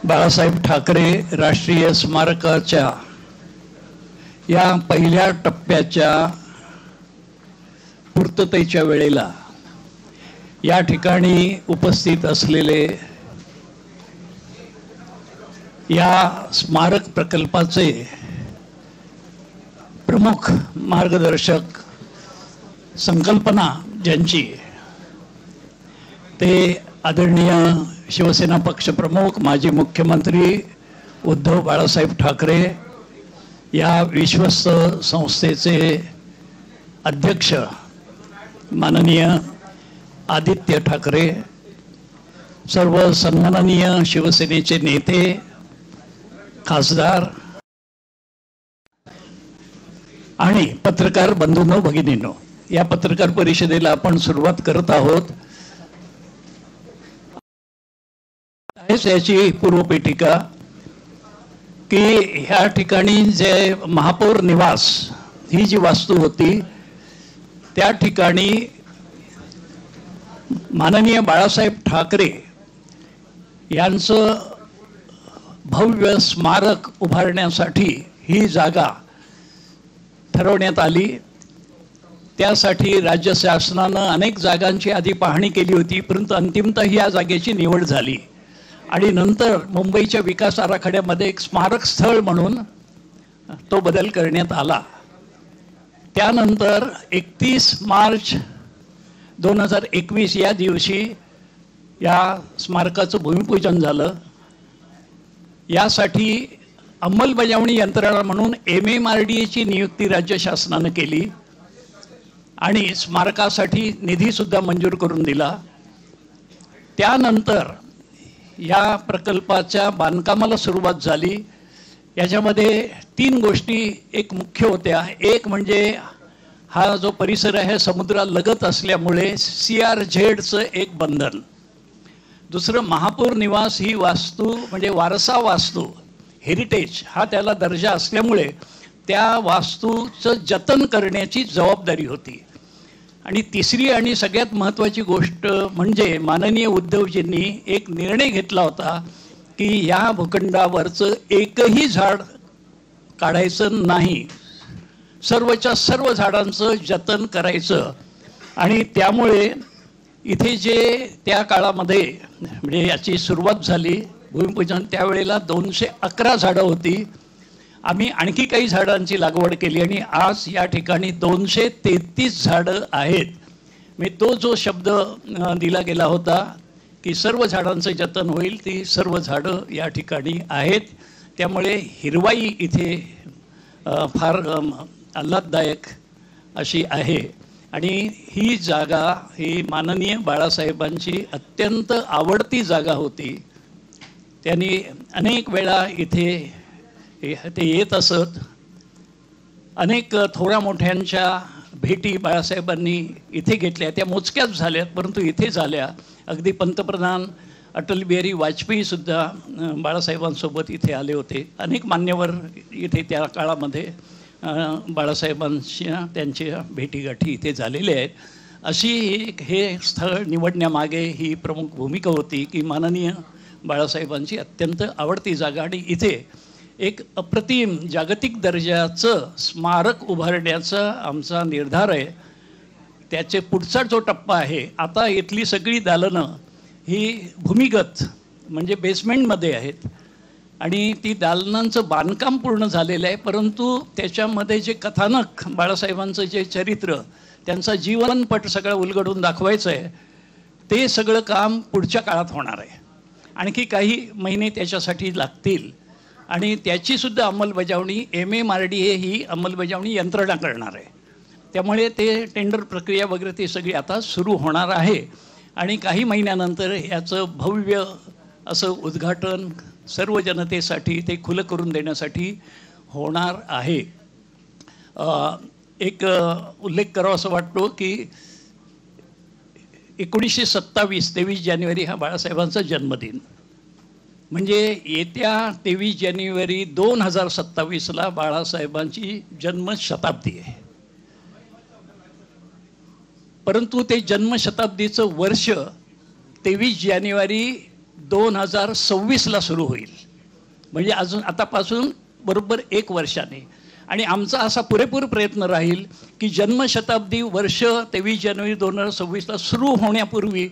बाळासाहेब ठाकरे राष्ट्रीय स्मारकाच्या या पहिल्या टप्प्याच्या पूर्ततेच्या वेळेला या ठिकाणी उपस्थित असलेले या स्मारक प्रकल्पाचे प्रमुख मार्गदर्शक संकल्पना ज्यांची ते आदरणीय शिवसेना पक्षप्रमुख माजी मुख्यमंत्री उद्धव बाळासाहेब ठाकरे, या विश्वस्त संस्थेचे अध्यक्ष माननीय आदित्य ठाकरे, सर्व सन्माननीय शिवसेनेचे नेते, खासदार आणि पत्रकार बंधूंनो भगिनींनो, या पत्रकार परिषदेला आपण सुरुवात करत आहोत. याची पूर्वपीठिका की ह्या ठिकाणी जे महापौर निवास ही जी वास्तू होती त्या ठिकाणी माननीय बाळासाहेब ठाकरे यांचं भव्य स्मारक उभारण्यासाठी ही जागा ठरवण्यात आली. त्यासाठी राज्य शासनानं अनेक जागांची आधी पाहणी केली होती, परंतु अंतिमतः या जागेची निवड झाली आणि नंतर मुंबईच्या विकास आराखड्यामध्ये एक स्मारक स्थळ म्हणून तो बदल करण्यात आला. त्यानंतर 31 मार्च 2021 या दिवशी या स्मारकाचं भूमिपूजन झालं. यासाठी अंमलबजावणी यंत्रणा म्हणून MMRDAची नियुक्ती राज्य शासनानं केली आणि स्मारकासाठी निधीसुद्धा मंजूर करून दिला. त्यानंतर या प्रकल्पाच्या बांधकामाला सुरुवात झाली. याच्यामध्ये 3 गोष्टी एक मुख्य होत्या. एक म्हणजे हा जो परिसर आहे समुद्रालगत असल्यामुळे CRZचं एक बंधन. दुसरं, महापौर निवास ही वास्तू म्हणजे वारसा वास्तू, हेरिटेज हा त्याला दर्जा असल्यामुळे त्या वास्तूचं जतन करण्याची जबाबदारी होती. आणि तिसरी आणि सगळ्यात महत्त्वाची गोष्ट म्हणजे माननीय उद्धवजींनी एक निर्णय घेतला होता की या भूखंडावरचं एकही झाड काढायचं नाही, सर्वच्या सर्व झाडांचं जतन करायचं. आणि त्यामुळे इथे जे त्या काळामध्ये म्हणजे याची सुरुवात झाली भूमिपूजन त्यावेळेला 211 झाडं होती. आम्ही आणखी काही झाडांची लागवड केली आणि आज या ठिकाणी 233 झाडं आहेत. मी तो जो शब्द दिला गेला होता की सर्व झाडांचं जतन होईल, ती सर्व झाडं या ठिकाणी आहेत. त्यामुळे हिरवाई इथे फार आल्हाददायक अशी आहे. आणि ही जागा ही माननीय बाळासाहेबांची अत्यंत आवडती जागा होती. त्यांनी अनेक वेळा इथे ते येत असत. अनेक थोड्या मोठ्यांच्या भेटी बाळासाहेबांनी इथे घेतल्या, त्या मोजक्याच झाल्यात परंतु इथे झाल्या. अगदी पंतप्रधान अटल बिहारी वाजपेयीसुद्धा बाळासाहेबांसोबत इथे आले होते. अनेक मान्यवर इथे त्या काळामध्ये बाळासाहेबांच्या त्यांच्या भेटीगाठी इथे झालेल्या आहेत. अशी हे स्थळ निवडण्यामागे ही प्रमुख भूमिका होती की माननीय बाळासाहेबांची अत्यंत आवडती जागा आणि इथे एक अप्रतिम जागतिक दर्जाचं स्मारक उभारण्याचा आमचा निर्धार आहे. त्याचे पुढचा जो टप्पा आहे, आता इथली सगळी दालनं ही भूमिगत म्हणजे बेसमेंटमध्ये आहेत आणि ती दालनांचं बांधकाम पूर्ण झालेलं आहे. परंतु त्याच्यामध्ये जे कथानक बाळासाहेबांचं जे चरित्र, त्यांचा जीवनपट सगळं उलगडून दाखवायचं आहे, ते सगळं काम पुढच्या काळात होणार आहे. आणखी काही महिने त्याच्यासाठी लागतील आणि त्याचीसुद्धा अंमलबजावणी MMRDA ही अंमलबजावणी यंत्रणा करणार आहे. त्यामुळे ते टेंडर प्रक्रिया वगैरे ते सगळी आता सुरू होणार आहे आणि काही महिन्यानंतर याचं भव्य असं उद्घाटन सर्व जनतेसाठी ते खुलं करून देण्यासाठी होणार आहे. एक उल्लेख करावा असं वाटतो की 1927 23 जानेवारी हा बाळासाहेबांचा जन्मदिन. म्हणजे येत्या 23 जानेवारी 2027ला बाळासाहेबांची जन्मशताब्दी आहे. परंतु ते जन्मशताब्दीचं वर्ष 23 जानेवारी 2026ला सुरू होईल. म्हणजे अजून आतापासून बरोबर 1 वर्षाने. आणि आमचा असा पुरेपूर प्रयत्न राहील की जन्मशताब्दी वर्ष 23 जानेवारी 2026ला सुरू होण्यापूर्वी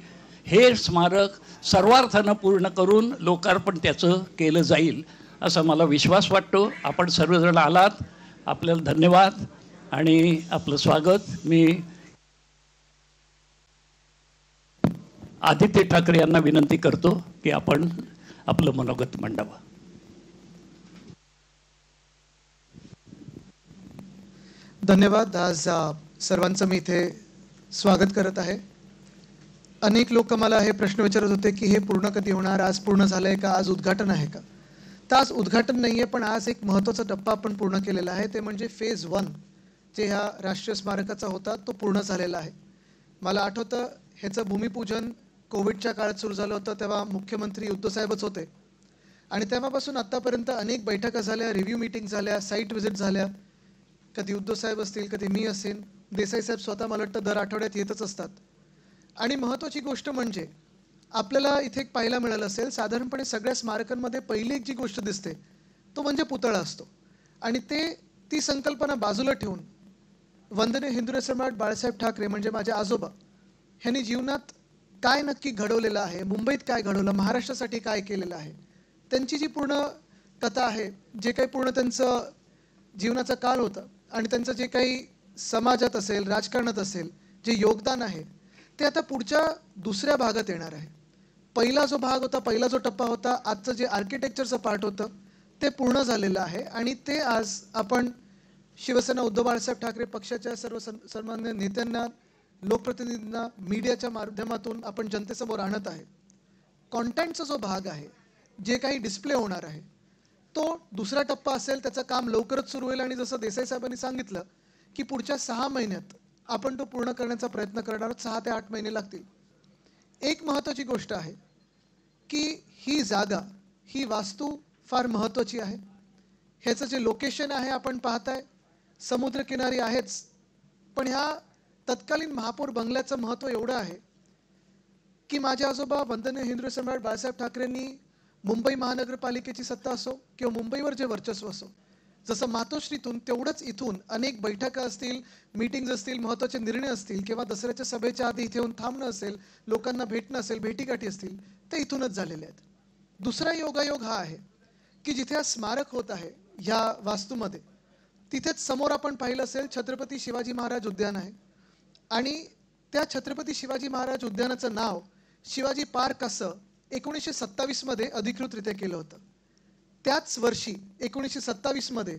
हे स्मारक सर्वार्थानं पूर्ण करून लोकार्पण त्याचं केलं जाईल असा मला विश्वास वाटतो. आपण सर्वजण आलात, आपल्याला धन्यवाद आणि आपलं स्वागत. मी आदित्य ठाकरे यांना विनंती करतो की आपण आपलं मनोगत मांडावं. धन्यवाद. आज सर्वांचं मी इथे स्वागत करत आहे. अनेक लोक मला हे प्रश्न विचारत होते की हे पूर्ण कधी होणार, आज पूर्ण झालंय का, आज उद्घाटन आहे का. तर आज उद्घाटन नाही आहे, पण आज एक महत्त्वाचा टप्पा आपण पूर्ण केलेला आहे. ते म्हणजे फेज 1 जे ह्या राष्ट्रीय स्मारकाचा होता तो पूर्ण झालेला आहे. मला आठवतं ह्याचं भूमिपूजन कोविडच्या काळात सुरू झालं होतं, तेव्हा मुख्यमंत्री उद्धव साहेबच होते. आणि तेव्हापासून आत्तापर्यंत अनेक बैठका झाल्या, रिव्ह्यू मीटिंग झाल्या, साईट व्हिजिट झाल्या. कधी उद्धव साहेब असतील, कधी मी असेन, देसाई साहेब स्वतः मला वाटतं दर आठवड्यात येतच असतात. आणि महत्त्वाची गोष्ट म्हणजे आपल्याला इथे एक पाहायला मिळालं असेल, साधारणपणे सगळ्या स्मारकांमध्ये पहिली एक जी गोष्ट दिसते तो म्हणजे पुतळा असतो. आणि ती संकल्पना बाजूला ठेवून वंदनीय हिंदू सम्राट बाळासाहेब ठाकरे म्हणजे माझे आजोबा ह्यांनी जीवनात काय नक्की घडवलेलं आहे, मुंबईत काय घडवलं, महाराष्ट्रासाठी काय केलेलं आहे, त्यांची जी पूर्ण कथा आहे, जे काही पूर्ण त्यांचं जीवनाचा काळ होता आणि त्यांचं जे काही समाजात असेल, राजकारणात असेल जे योगदान आहे ते आता पुढच्या दुसऱ्या भागात येणार आहे. पहिला जो भाग होता, पहिला जो टप्पा होता, आजचं जे आर्किटेक्चरचं पार्ट होतं ते पूर्ण झालेलं आहे. आणि ते आज आपण शिवसेना उद्धव बाळासाहेब ठाकरे पक्षाच्या सर्व सन्मान्य नेत्यांना, लोकप्रतिनिधींना, मीडियाच्या माध्यमातून आपण जनतेसमोर आणत आहे. कॉन्टेंटचा जो भाग आहे, जे काही डिस्प्ले होणार आहे, तो दुसरा टप्पा असेल. त्याचं काम लवकरच सुरू होईल. आणि जसं देसाई साहेबांनी सांगितलं की पुढच्या 6 महिन्यात आपण तो पूर्ण करण्याचा प्रयत्न करणार आहोत. 6 ते 8 महिने लागतील. एक महत्त्वाची गोष्ट आहे की ही जागा, ही वास्तू फार महत्त्वाची आहे. ह्याचं जे लोकेशन आहे आपण पाहताय, समुद्रकिनारी आहेच, पण ह्या तत्कालीन महापौर बंगल्याचं महत्त्व एवढं आहे की माझे आजोबा वंदनीय हिंदू सम्राट बाळासाहेब ठाकरेंनी मुंबई महानगरपालिकेची सत्ता असो किंवा मुंबईवर जे वर्चस्व असो, जसं मातोश्रीतून तेवढंच इथून अनेक बैठका असतील, मीटिंग्ज असतील, महत्त्वाचे निर्णय असतील किंवा दसऱ्याच्या सभेच्या आधी इथे येऊन थांबणं असेल, लोकांना भेटणं असेल, भेटीगाठी असतील, ते इथूनच झालेले आहेत. दुसरा योगायोग हा आहे की जिथे हा स्मारक होत आहे ह्या वास्तूमध्ये, तिथेच समोर आपण पाहिलं असेल छत्रपती शिवाजी महाराज उद्यान आहे. आणि त्या छत्रपती शिवाजी महाराज उद्यानाचं नाव शिवाजी पार्क असं 1927 मध्ये अधिकृतरित्या केलं होतं. त्याच वर्षी 1927 मध्ये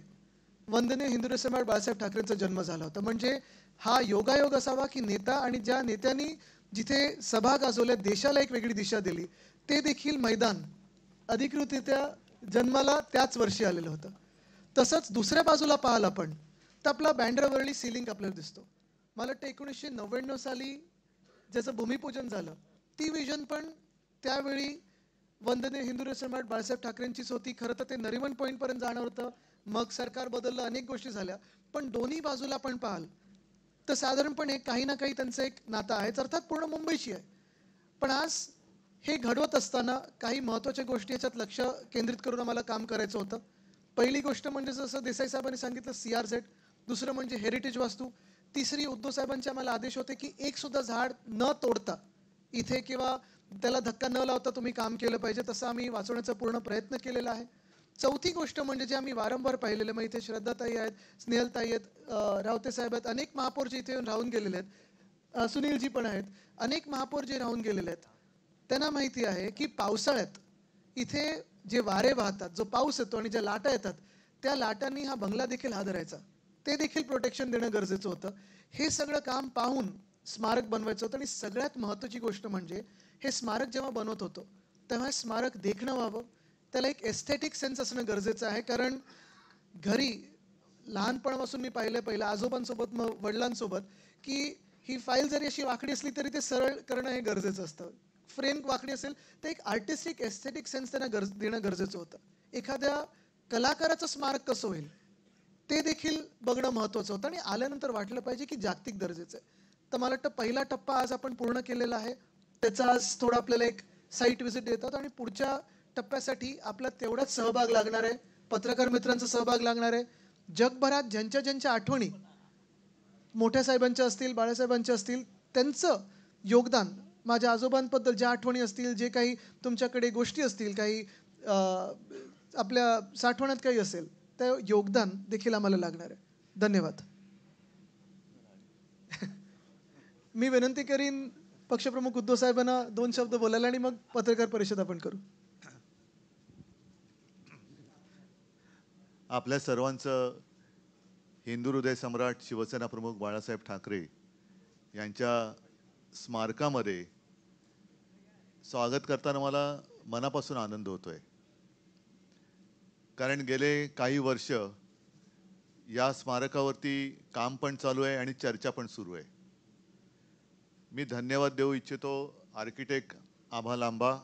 वंदनीय हिंदू सम्राट बाळासाहेब ठाकरेंचा जन्म झाला होता. म्हणजे हा योगायोग असावा की नेता आणि ज्या नेत्यांनी जिथे सभा गाजवल्या, देशाला एक वेगळी दिशा दिली, ते देखील मैदान अधिकृतरित्या जन्माला त्याच वर्षी आलेलं होतं. तसंच दुसऱ्या बाजूला पाहाल आपण तर आपला बँड्रावरळी सिलिंग आपल्याला दिसतो. मला वाटतं 1999 साली ज्याचं भूमिपूजन झालं, ती विजन पण त्यावेळी वंदनीय हिंदू सम्राट बाळासाहेब ठाकरेंचीच होती. खरं तर ते नरिमन पॉईंटपर्यंत जाणार होतं, मग सरकार बदललं, अनेक गोष्टी झाल्या. पण दोन्ही बाजूला आपण पाहाल तर साधारणपणे काही ना काही त्यांचं एक नातं आहेच, अर्थात पूर्ण मुंबईशी आहे. पण आज हे घडवत असताना काही महत्त्वाच्या गोष्टी याच्यात लक्ष केंद्रित करून आम्हाला काम करायचं होतं. पहिली गोष्ट म्हणजे जसं देसाई साहेबांनी सांगितलं CRZ, दुसरं म्हणजे हेरिटेज वास्तू, तिसरी उद्धव साहेबांचे आम्हाला आदेश होते की एक सुद्धा झाड न तोडता इथे किंवा त्याला धक्का न लावता तुम्ही काम केलं पाहिजे. तसं आम्ही वाचवण्याचा पूर्ण प्रयत्न केलेला आहे. चौथी गोष्ट म्हणजे जे आम्ही वारंवार पाहिलेलं, मग इथे श्रद्धाताई आहेत, स्नेहलताई आहेत, रावते साहेब आहेत, अनेक महापौर जे इथे येऊन राहून गेलेले आहेत, सुनीलजी पण आहेत, अनेक महापौर जे राहून गेलेले आहेत, त्यांना माहिती आहे की पावसाळ्यात इथे जे वारे वाहतात, जो पाऊस येतो आणि ज्या लाटा येतात, त्या लाटांनी हा बंगला देखील हादरायचा, ते देखील प्रोटेक्शन देणं गरजेचं होतं. हे सगळं काम पाहून स्मारक बनवायचं होतं. आणि सगळ्यात महत्त्वाची गोष्ट म्हणजे हे स्मारक जेव्हा बनवत होतो तेव्हा स्मारक देखणं व्हावं, त्याला एक एस्थेटिक सेन्स असणं गरजेचं आहे. कारण घरी लहानपणापासून मी पहिलं आजोबांसोबत, मग वडिलांसोबत, की ही फाईल जरी अशी वाकडी असली तरी ते सरळ करणं हे गरजेचं असतं. फ्रेम वाकडी असेल तर एक आर्टिस्टिक एस्थेटिक सेन्स त्यांना देणं गरजेचं होतं. एखाद्या कलाकाराचं स्मारक कसं होईल ते देखील बघणं महत्त्वाचं होतं. आणि आल्यानंतर वाटलं पाहिजे की जागतिक दर्जाचं आहे. तर मला वाटतं पहिला टप्पा आज आपण पूर्ण केलेला आहे. त्याचा आज थोडा आपल्याला एक साईट व्हिजिट देतात आणि पुढच्या टप्प्यासाठी आपला तेवढाच सहभाग लागणार आहे, पत्रकार मित्रांचा सहभाग लागणार आहे. जगभरात ज्यांच्या ज्यांच्या आठवणी मोठ्या साहेबांच्या असतील, बाळासाहेबांच्या असतील, त्यांचं योगदान, माझ्या आजोबांबद्दल ज्या आठवणी असतील, जे काही तुमच्याकडे गोष्टी असतील, काही आपल्या साठवण्यात काही असेल, ते योगदान देखील आम्हाला लागणार आहे. धन्यवाद. मी विनंती करीन पक्षप्रमुख उद्धव साहेबांना 2 शब्द बोलायला आणि मग पत्रकार परिषद आपण करू. आपल्या सर्वांचं हिंदू हृदय सम्राट शिवसेना प्रमुख बाळासाहेब ठाकरे यांच्या स्मारकामध्ये स्वागत करताना मला मनापासून आनंद होतोय. कारण गेले काही वर्ष या स्मारकावरती काम पण चालू आहे आणि चर्चा पण सुरू आहे. मी धन्यवाद देऊ इच्छितो आर्किटेक्ट आभा लांबा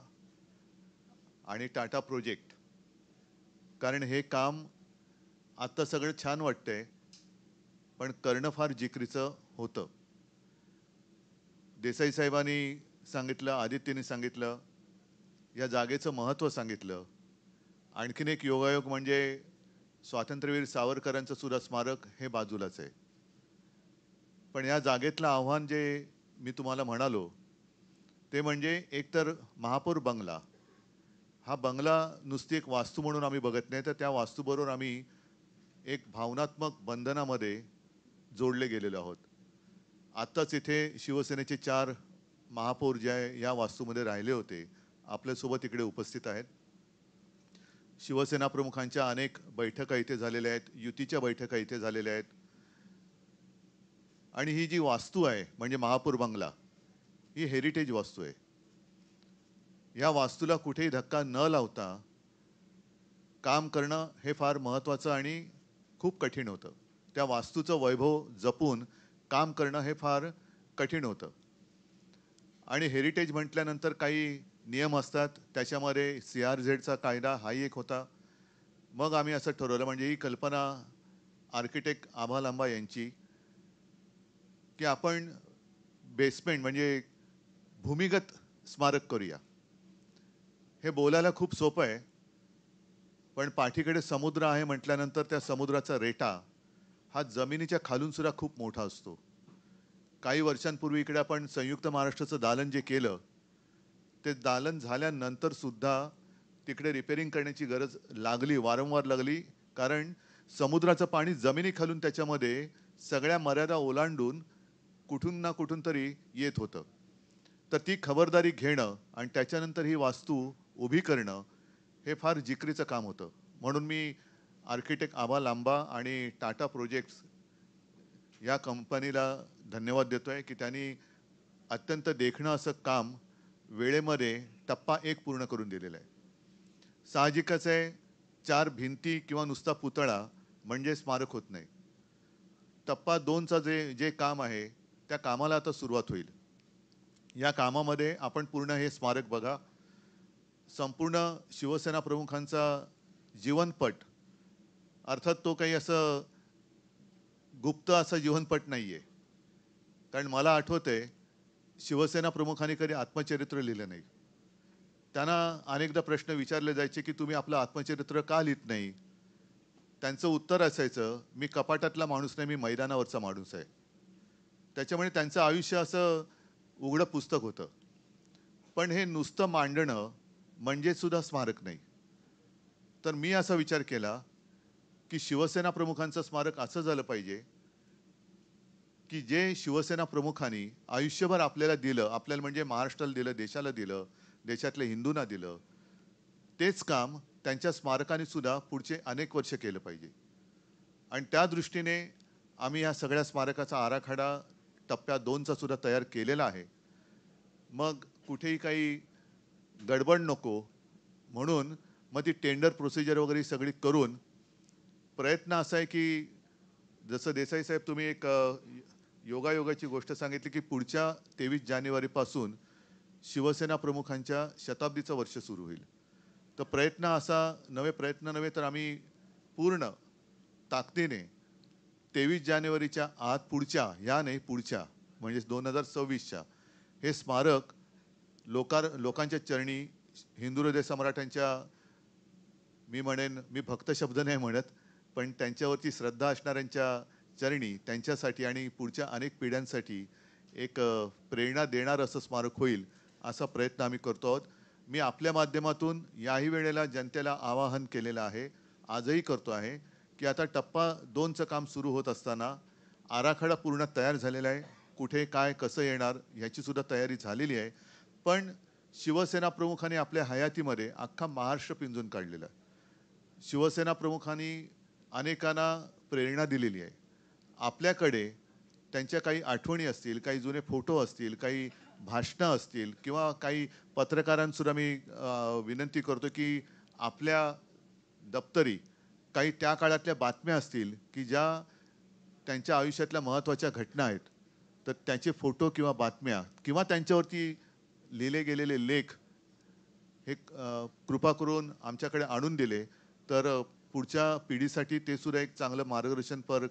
आणि टाटा प्रोजेक्ट, कारण हे काम आत्ता सगळं छान वाटतंय पण करणं फार जिकरीचं होतं. देसाई साहेबांनी सांगितलं, आदित्यने सांगितलं, या जागेचं महत्त्व सांगितलं. आणखीन एक योगायोग म्हणजे स्वातंत्र्यवीर सावरकरांचं सुद्धा स्मारक हे बाजूलाच आहे. पण या जागेतलं आव्हान जे मी तुम्हाला म्हणालो ते म्हणजे एकतर महापौर बंगला. हा बंगला नुसती एक वास्तू म्हणून आम्ही बघत नाही, तर त्या वास्तूबरोबर आम्ही एक भावनात्मक बंधनामध्ये जोडले गेलेलो आहोत. आत्ताच इथे शिवसेनेचे 4 महापौर जे या वास्तूमध्ये राहिले होते आपल्यासोबत इकडे उपस्थित आहेत. शिवसेना प्रमुखांच्या अनेक बैठका इथे झालेल्या आहेत, युतीच्या बैठका इथे झालेल्या आहेत. आणि ही जी वास्तू आहे म्हणजे महापौर बंगला, ही हेरिटेज वास्तू आहे. या वास्तूला कुठेही धक्का न लावता काम करणं हे फार महत्त्वाचं आणि खूप कठीण होतं. त्या वास्तूचं वैभव जपून काम करणं हे फार कठीण होतं. आणि हेरिटेज म्हटल्यानंतर काही नियम असतात, त्याच्यामध्ये CRZचा कायदा हाही एक होता. मग आम्ही असं ठरवलं, म्हणजे ही कल्पना आर्किटेक्ट आभा लांबा यांची, की आपण बेसमेंट म्हणजे भूमिगत स्मारक करूया. हे बोलायला खूप सोपं आहे, पण पाठीकडे समुद्र आहे म्हटल्यानंतर त्या समुद्राचा रेटा हा जमिनीच्या खालून सुद्धा खूप मोठा असतो. काही वर्षांपूर्वी इकडे आपण संयुक्त महाराष्ट्राचं दालन जे केलं, ते दालन झाल्यानंतर सुद्धा तिकडे रिपेअरिंग करण्याची गरज लागली, वारंवार लागली. कारण समुद्राचं पाणी जमिनीखालून त्याच्यामध्ये सगळ्या मर्यादा ओलांडून कुठून ना कुठून तरी येत होतं. तर ती खबरदारी घेणं आणि त्याच्यानंतर ही वास्तू उभी करणं हे फार जिकरीचं काम होतं. म्हणून मी आर्किटेक्ट आभा लांबा आणि टाटा प्रोजेक्ट्स या कंपनीला धन्यवाद देतोय की त्यांनी अत्यंत देखणं असं काम वेळेमध्ये टप्पा 1 पूर्ण करून दिलेलं आहे. साहजिकच आहे, 4 भिंती किंवा नुसता पुतळा म्हणजे स्मारक होत नाही. टप्पा 2चा जे काम आहे त्या कामाला आता सुरुवात होईल. या कामामध्ये आपण पूर्ण हे स्मारक बघा. संपूर्ण शिवसेना प्रमुखांचा जीवनपट, अर्थात तो काही असं गुप्त असा जीवनपट नाही आहे. कारण मला आठवतंय शिवसेना प्रमुखांनी कधी आत्मचरित्र लिहिलं नाही. त्यांना अनेकदा प्रश्न विचारले जायचे की तुम्ही आपलं आत्मचरित्र का लिहित नाही. त्यांचं उत्तर असायचं, मी कपाटातला माणूस नाही, मी मैदानावरचा माणूस आहे. त्याच्यामुळे त्यांचं आयुष्य असं उघडं पुस्तक होतं. पण हे नुसतं मांडणं म्हणजे सुद्धा स्मारक नाही. तर मी असा विचार केला की शिवसेना प्रमुखांचं स्मारक असं झालं पाहिजे की जे शिवसेना प्रमुखांनी आयुष्यभर आपल्याला दिलं, आपल्याला म्हणजे महाराष्ट्राला दिलं, देशाला दिलं, देशातल्या हिंदूंना दिलं, तेच काम त्यांच्या स्मारकाने सुद्धा पुढचे अनेक वर्ष केलं पाहिजे. आणि त्या दृष्टीने आम्ही या सगळ्या स्मारकाचा आराखडा टप्प्या 2चा सुद्धा तयार केलेला आहे. मग कुठेही काही गडबड नको म्हणून मग ती टेंडर प्रोसिजर वगैरे सगळी करून प्रयत्न असा आहे की जसं देसाई साहेब तुम्ही एक योगायोगाची गोष्ट सांगितली की पुढच्या 23 जानेवारीपासून शिवसेना प्रमुखांच्या शताब्दीचं वर्ष सुरू होईल. तर प्रयत्न नव्हे तर आम्ही पूर्ण ताकदीने 23 जानेवारीच्या आत पुढच्या म्हणजे 2026च्या हे स्मारक लोकांच्या चरणी हिंदू हृदय सम्राटांच्या, मी म्हणेन, मी भक्त शब्द नाही म्हणत, पण त्यांच्यावरती श्रद्धा असणाऱ्यांच्या चरणी, त्यांच्यासाठी आणि पुढच्या अनेक पिढ्यांसाठी एक प्रेरणा देणार असं स्मारक होईल असा प्रयत्न आम्ही करतो आहोत. मी आपल्या माध्यमातून याही वेळेला जनतेला आवाहन केलेलं आहे, आजही करतो आहे, की आता टप्पा 2चं काम सुरू होत असताना आराखडा पूर्ण तयार झालेला आहे. कुठे काय कसं येणार ह्याची सुद्धा तयारी झालेली आहे. पण शिवसेना प्रमुखांनी आपल्या हयातीमध्ये अख्खा महाराष्ट्र पिंजून काढलेला आहे. शिवसेना प्रमुखांनी अनेकांना प्रेरणा दिलेली आहे. आपल्याकडे त्यांच्या काही आठवणी असतील, काही जुने फोटो असतील, काही भाषणं असतील किंवा काही पत्रकारांसुद्धा मी विनंती करतो की आपल्या दप्तरी काही त्या काळातल्या बातम्या असतील की ज्या त्यांच्या आयुष्यातल्या महत्त्वाच्या घटना आहेत, तर त्याचे फोटो किंवा बातम्या किंवा त्यांच्यावरती लिहिले गेलेले लेख हे कृपा करून आमच्याकडे आणून दिले तर पुढच्या पिढीसाठी ते सुद्धा एक चांगलं मार्गदर्शनपर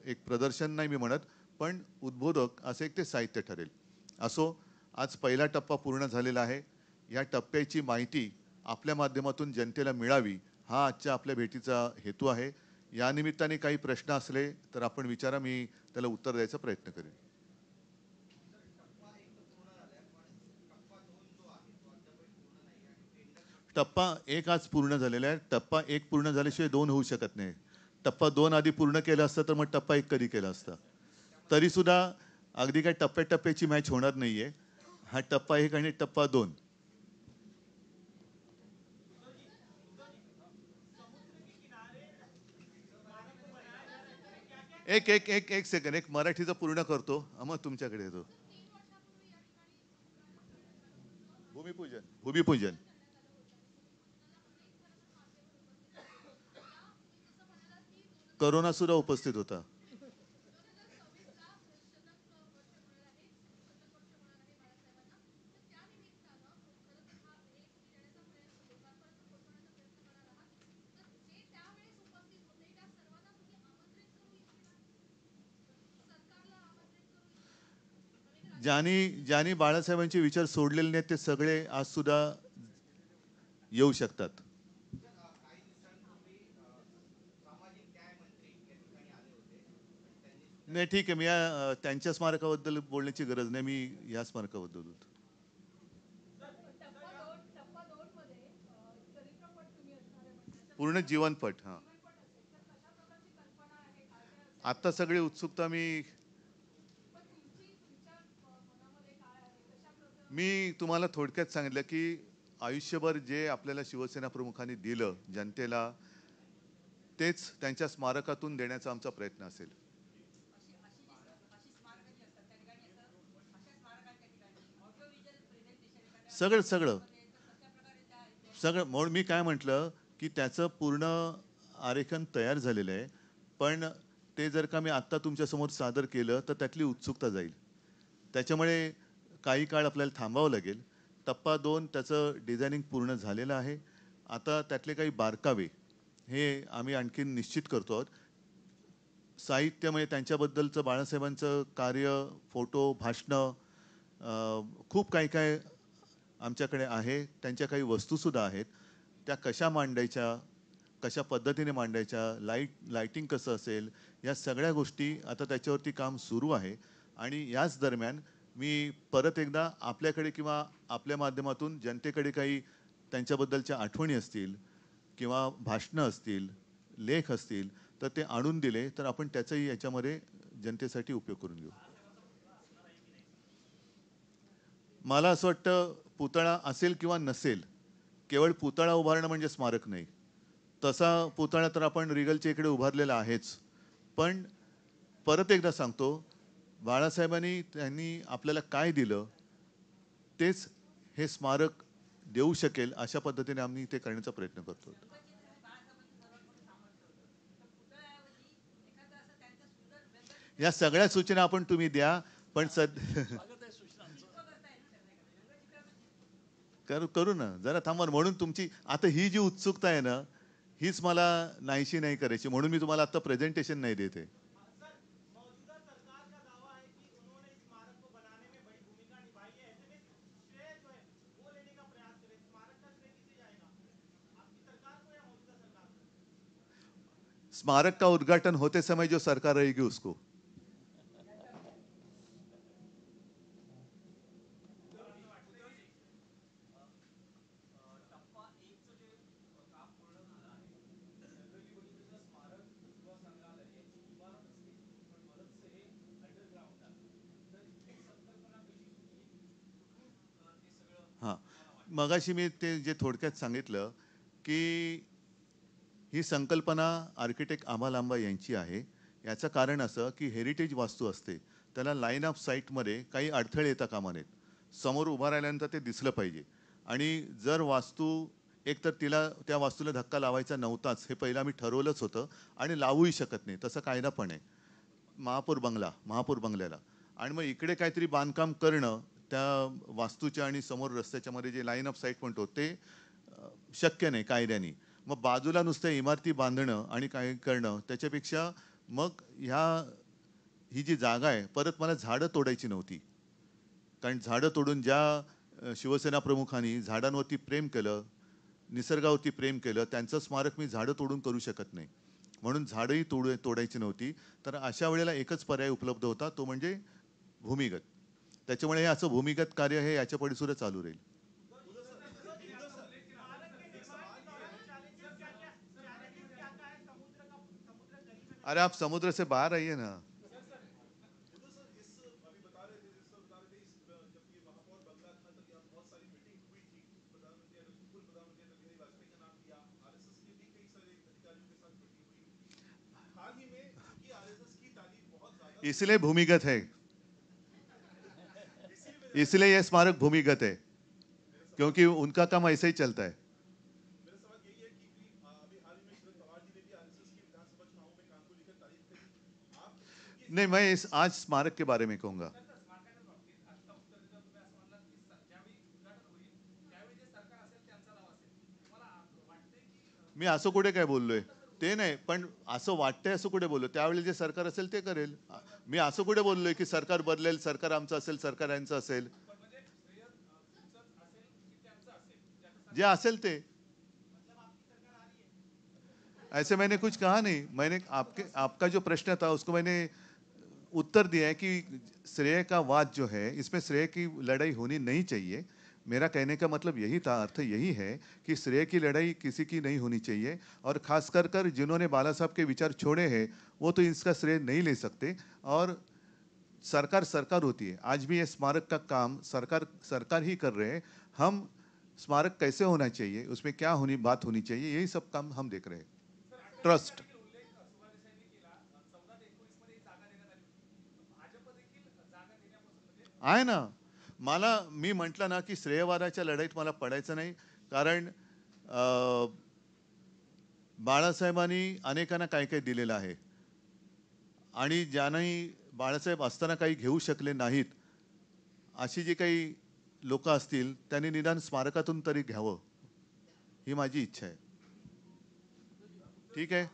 एक प्रदर्शन नाही मी म्हणत, पण उद्बोधक असं एक ते साहित्य ठरेल. असो, आज पहिला टप्पा पूर्ण झालेला आहे. या टप्प्याची माहिती आपल्या माध्यमातून जनतेला मिळावी हा आजच्या आपल्या भेटीचा हेतू आहे. या निमित्ताने काही प्रश्न असले तर आपण विचारा, मी त्याला उत्तर द्यायचा प्रयत्न करेन. टप्पा 1 आज पूर्ण झालेला आहे. टप्पा 1 पूर्ण झाल्याशिवाय 2 होऊ शकत नाही. टप्पा 2 आधी पूर्ण केला असता तर मग टप्पा 1 कधी केला असता. तरी सुद्धा अगदी काही टप्प्याटप्प्याची मॅच होणार नाहीये. हा टप्पा 1 आणि टप्पा 2. एक सेकंड, एक मराठीचं पूर्ण करतो मग तुमच्याकडे येतो. भूमिपूजन करोना सुद्धा उपस्थित होता. ज्यांनी बाळासाहेबांचे विचार सोडलेले नाहीत ते सगळे आज सुद्धा येऊ शकतात. नाही, ठीक आहे. मी त्यांच्या स्मारकाबद्दल बोलण्याची गरज नाही, मी या स्मारकाबद्दल बोलतो. पूर्ण जीवनपट. हा, आता सगळी उत्सुकता मी तुम्हाला थोडक्यात सांगितलं की आयुष्यभर जे आपल्याला शिवसेना प्रमुखांनी दिलं जनतेला, तेच त्यांच्या स्मारकातून देण्याचा आमचा प्रयत्न असेल. सगळं सगळं सगळं म्हणून मी काय म्हटलं की त्याचं पूर्ण आरेखन तयार झालेलं आहे, पण ते जर का मी आत्ता तुमच्यासमोर सादर केलं तर त्यातली उत्सुकता जाईल. त्याच्यामुळे काही काळ आपल्याला थांबावं लागेल. टप्पा 2 त्याचं डिझायनिंग पूर्ण झालेलं आहे. आता त्यातले काही बारकावे हे आम्ही आणखीन निश्चित करतो आहोत. साहित्यामध्ये त्यांच्याबद्दलचं बाळासाहेबांचं कार्य, फोटो, भाषणं, खूप काही काय आमच्याकडे आहे. त्यांच्या काही वस्तूसुद्धा आहेत. त्या कशा मांडायच्या, कशा पद्धतीने मांडायच्या, लाईटिंग कसं असेल, या सगळ्या गोष्टी आता त्याच्यावरती काम सुरू आहे. आणि याच दरम्यान मी परत एकदा आपल्याकडे किंवा आपल्या माध्यमातून जनतेकडे काही त्यांच्याबद्दलच्या आठवणी असतील किंवा भाषणं असतील, लेख असतील तर ते आणून दिले तर आपण त्याचाही याच्यामध्ये जनतेसाठी उपयोग करून घेऊ. मला असं वाटतं पुतळा असेल किंवा नसेल, केवळ पुतळा उभारणं म्हणजे स्मारक नाही. तसा पुतळा तर आपण रिगलच्या इकडे उभारलेला आहेच. पण परत एकदा सांगतो, बाळासाहेबांनी त्यांनी आपल्याला काय दिलं तेच हे स्मारक देऊ शकेल अशा पद्धतीने आम्ही ते करण्याचा प्रयत्न करतो. या सगळ्या सूचना आपण तुम्ही द्या, पण करू ना, जरा थांबा. म्हणून तुमची आता ही जी उत्सुकता आहे ना, हीच मला नाहीशी नाही करायची, म्हणून मी तुम्हाला आता प्रेझेंटेशन नाही देते. स्मारक का उद्घाटन होते समय जो सरकार रहेगी उसको। हां, मगाशी मी ते जे थोडक्यात सांगितलं की ही संकल्पना आर्किटेक्ट आभा लांबा यांची आहे. याचं कारण असं की हेरिटेज वास्तू असते त्याला लाईन ऑफ साईटमध्ये काही अडथळे येता कामा नयेत. समोर उभा राहिल्यानंतर ते दिसलं पाहिजे आणि जर वास्तू एकतर तिला त्या वास्तूला धक्का लावायचा नव्हताच हे पहिलं आम्ही ठरवलंच होतं आणि लावूही शकत नाही तसं कायदा पण आहे महापौर बंगल्याला. आणि मग इकडे काहीतरी बांधकाम करणं त्या वास्तूच्या आणि समोर रस्त्याच्या मध्ये जे लाईन ऑफ साईट म्हणतो ते शक्य नाही कायद्याने. मग बाजूला नुसत्या इमारती बांधणं आणि काय करणं त्याच्यापेक्षा मग ही जी जागा आहे परत मला झाडं तोडायची नव्हती. कारण झाडं तोडून ज्या शिवसेना प्रमुखांनी झाडांवरती प्रेम केलं, निसर्गावरती प्रेम केलं, त्यांचं स्मारक मी झाडं तोडून करू शकत नाही. म्हणून झाडंही तोडायची नव्हती. तर अशा वेळेला एकच पर्याय उपलब्ध होता तो म्हणजे भूमिगत. त्याच्यामुळे हे असं भूमिगत कार्य हे याच्या पुढे सुद्धा चालू राहील. अरे आप समुद्र से बाहर आइए ना. इसलिए भूमिगत है, इसलिए यह स्मारक भूमिगत है क्योंकि उनका काम ऐसे ही चलता है. नहीं, मैं आज स्मारक के बारे में कहूंगा. मी असं कुठे काय बोललोय ते नाही, पण असं वाटतंय असं कुठे बोललो. त्यावेळी जे सरकार असेल ते करेल. मी असं कुठे बोललोय की सरकार बदलेल, सरकार आमचं असेल, सरकार यांचं असेल. जे असेल ते. ऐसे मैंने कुछ कहा नहीं. मैंने आपका जो प्रश्न था उसको मैंने उत्तर दिया है कि श्रेय का वाद जो है इसमें श्रेय की लड़ाई होनी नहीं चाहिए. मेरा कहने का मतलब यही था, अर्थ यही है कि श्रेय की लड़ाई किसी की नहीं होनी चाहिए. और खास कर जिन्होंने बाला साहब के विचार छोड़े हैं वो तो इसका श्रेय नहीं ले सकते. और सरकार होती है. आज भी ये स्मारक का काम सरकार ही कर रहे हैं. हम स्मारक कैसे होना चाहिए, उसमें क्या बात होनी चाहिए, यही सब काम हम देख रहे हैं. ट्रस्ट आहे ना. मी म्हटलं ना की श्रेयवादाच्या लढाईत मला पडायचं नाही. कारण बाळासाहेबांनी अनेकांना काय काय दिलेलं आहे आणि ज्यांनाही बाळासाहेब असताना काही घेऊ शकले नाहीत अशी जी काही लोक असतील त्यांनी निदान स्मारकातून तरी घ्यावं ही माझी इच्छा आहे. ठीक आहे.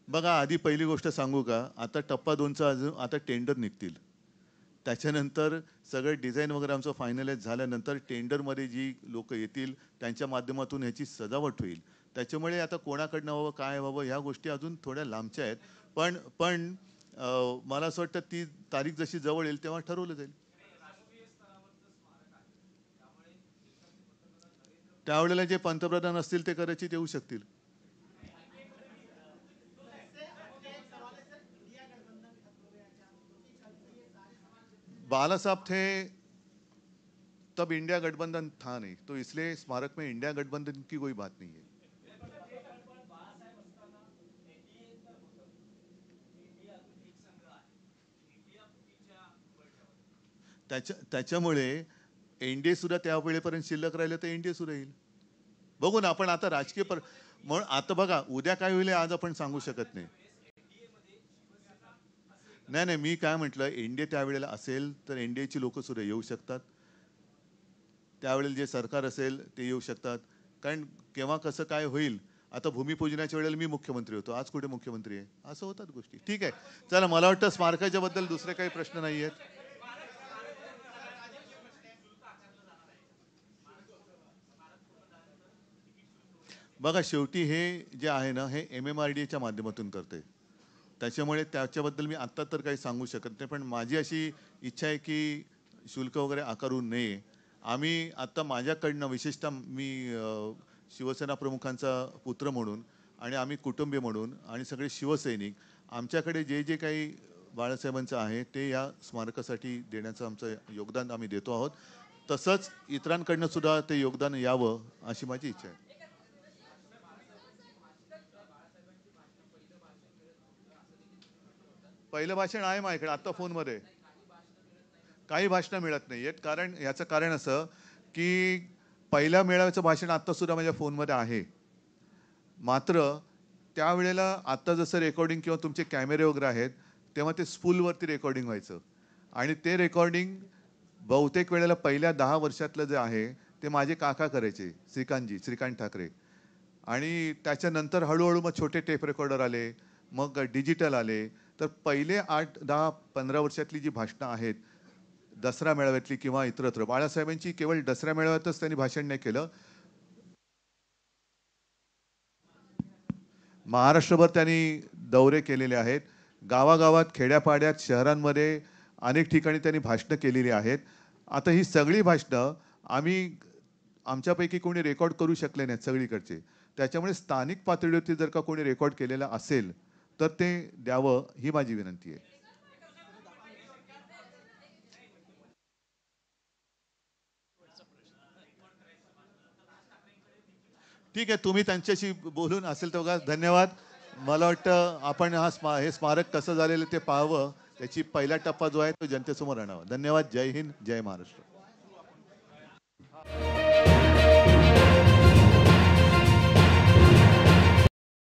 बघा, आधी पहिली गोष्ट सांगू का, आता टप्पा 2चा अजून आता टेंडर निघतील. त्याच्यानंतर सगळं डिझाईन वगैरे आमचं फायनलाइज झाल्यानंतर टेंडरमध्ये जी लोक येतील त्यांच्या माध्यमातून ह्याची सजावट होईल. त्याच्यामुळे आता कोणाकडनं व्हावं काय व्हावं ह्या गोष्टी अजून थोड्या लांबच्या आहेत. पण मला असं वाटतं ती तारीख जशी जवळ येईल तेव्हा ठरवलं जाईल. त्यावेळेला जे पंतप्रधान असतील ते कदाचित येऊ शकतील. बाला साहब थे तब इंडिया गठबंधन था नहीं, तो इसलिए स्मारक में इंडिया गठबंधन की कोई बात नहीं है. त्याच्यामुळे एनडीए सुद्धा त्या वेळेपर्यंत शिल्लक राहिलं तर एनडीए सुद्धा येईल. बघू ना आपण आता राजकीय म्हणून आता बघा उद्या काय होईल आज आपण सांगू शकत नाही. नाही, मी काय म्हटलं, एनडीए त्यावेळेला असेल तर एनडीएची लोक सुद्धा येऊ शकतात. त्यावेळेला जे सरकार असेल ते येऊ शकतात. कारण केव्हा कसं काय होईल. आता भूमिपूजनाच्या वेळेला मी मुख्यमंत्री होतो, आज कुठे मुख्यमंत्री आहे, असं होतात गोष्टी. ठीक आहे, चला. मला वाटतं स्मारकाच्या बद्दल दुसरे काही प्रश्न नाही आहेत. बघा शेवटी हे जे आहे ना हे MMRDAच्या माध्यमातून करते, त्याच्यामुळे त्याच्याबद्दल मी आत्ता तर काही सांगू शकत नाही. पण माझी अशी इच्छा आहे की शुल्क वगैरे आकारू नये. आम्ही आत्ता माझ्याकडनं विशेषतः मी शिवसेना प्रमुखांचा पुत्र म्हणून आणि आम्ही कुटुंबीय म्हणून आणि सगळे शिवसैनिक आमच्याकडे जे जे काही बाळासाहेबांचं आहे ते या स्मारकासाठी देण्याचं आमचं योगदान आम्ही देतो आहोत. तसंच इतरांकडनं सुद्धा ते योगदान यावं अशी माझी इच्छा आहे. पहिलं भाषण आहे माझ्याकडे आत्ता फोनमध्ये. काही भाषणं मिळत नाही आहेत. कारण याचं कारण असं की पहिल्या मेळाव्याचं भाषण आत्ता सुद्धा माझ्या फोनमध्ये आहे. मात्र त्यावेळेला आत्ता जसं रेकॉर्डिंग किंवा तुमचे कॅमेरे वगैरे आहेत तेव्हा ते स्पूलवरती रेकॉर्डिंग व्हायचं आणि ते रेकॉर्डिंग बहुतेक वेळेला पहिल्या 10 वर्षातलं जे आहे ते माझे काका करायचे, श्रीकांत ठाकरे. आणि त्याच्यानंतर हळूहळू मग छोटे टेप रेकॉर्डर आले, मग डिजिटल आले. तर पहिले 8, 10, 15 वर्षातली जी भाषणं आहेत दसरा मेळाव्यातली किंवा इतरत्र, बाळासाहेबांची केवळ दसरा मेळाव्यातच त्यांनी भाषण नाही केलं, महाराष्ट्रभर त्यांनी दौरे केलेले आहेत. गावागावात, खेड्यापाड्यात, शहरांमध्ये अनेक ठिकाणी त्यांनी भाषणं केलेली आहेत. आता ही सगळी भाषणं आमच्यापैकी कोणी रेकॉर्ड करू शकले नाहीत सगळीकडचे. त्याच्यामुळे स्थानिक पातळीवरती जर का कोणी रेकॉर्ड केलेलं असेल तर ते द्यावं ही माझी विनंती आहे. ठीक आहे, तुम्ही त्यांच्याशी बोलून असेल तर बघा. धन्यवाद. मला वाटतं आपण हे स्मारक कसं झालेलं ते पाहावं. त्याची पहिला टप्पा जो आहे तो जनतेसमोर आणावा. धन्यवाद. जय हिंद, जय महाराष्ट्र.